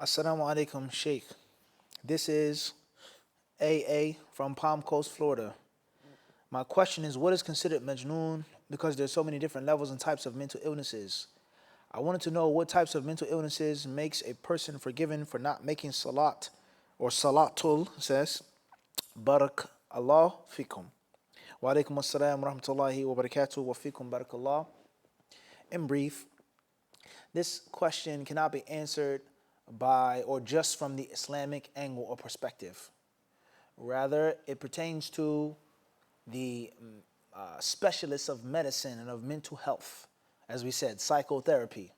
Assalamu alaikum, Sheikh. This is AA from Palm Coast, Florida. My question is, what is considered Majnoon? Because there's so many different levels and types of mental illnesses. I wanted to know what types of mental illnesses makes a person forgiven for not making salat or salatul, says, Barak Allah fikum. Wa alaikum assalam wa rahmatullahi wa barakatuh wa fikum barakallah. In brief, this question cannot be answered by or just from the Islamic angle or perspective. Rather, it pertains to the specialists of medicine and of mental health, as we said, psychotherapy.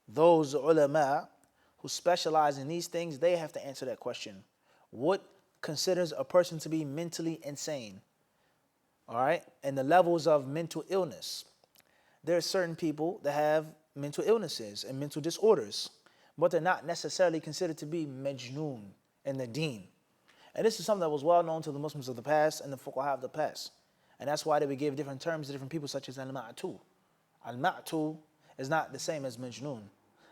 Those ulama who specialize in these things, they have to answer that question. What considers a person to be mentally insane? All right, and the levels of mental illness. There are certain people that have mental illnesses and mental disorders, but they're not necessarily considered to be Majnoon in the deen. And this is something that was well known to the Muslims of the past and the fuqaha of the past. And that's why they would give different terms to different people, such as al-ma'tu. Al-ma'tu is not the same as Majnoon.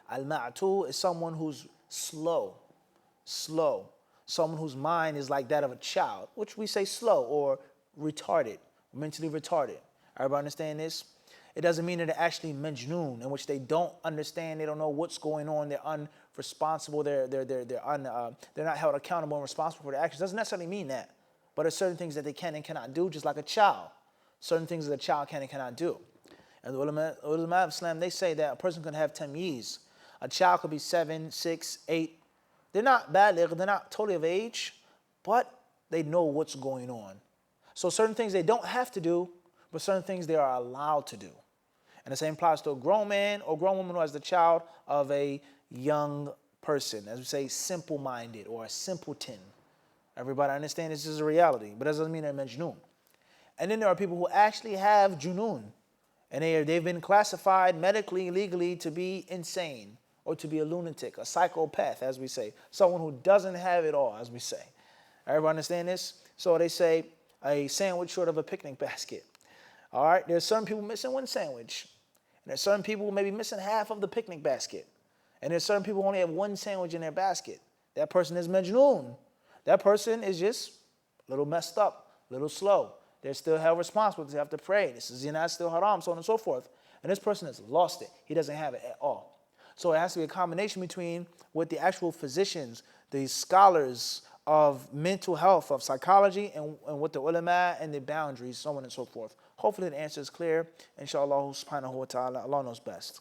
Al-ma'tu is someone who's slow. Someone whose mind is like that of a child, which we say slow or retarded, mentally retarded. Everybody understand this? It doesn't mean that they're actually Majnoon, in which they don't understand, they don't know what's going on, they're unresponsible, they're not held accountable and responsible for their actions. Doesn't necessarily mean that. But there's certain things that they can and cannot do, just like a child. Certain things that a child can and cannot do. And the ulama of Islam, they say that a person can have tamyiz. A child could be 7, 6, 8. They're not baligh, they're not totally of age, but they know what's going on. So certain things they don't have to do, but certain things they are allowed to do. And the same applies to a grown man or grown woman who has the child of a young person, as we say, simple-minded or a simpleton. Everybody understand this is a reality, but that doesn't mean they're Majnoon. And then there are people who actually have Junoon, and they've been classified medically, legally to be insane or to be a lunatic, a psychopath, as we say, someone who doesn't have it all, as we say. Everybody understand this? So they say a sandwich short of a picnic basket. All right, there's some people missing one sandwich. And there's certain people who may be missing half of the picnic basket. And there's certain people who only have one sandwich in their basket. That person is Majnoon. That person is just a little messed up, a little slow. They're still held responsible. They have to pray. This is still haram, so on and so forth. And this person has lost it. He doesn't have it at all. So it has to be a combination between what the actual physicians, the scholars of mental health, of psychology, and what the ulama and the boundaries, so on and so forth. Hopefully the answer is clear. Inshallah subhanahu wa ta'ala, Allah knows best.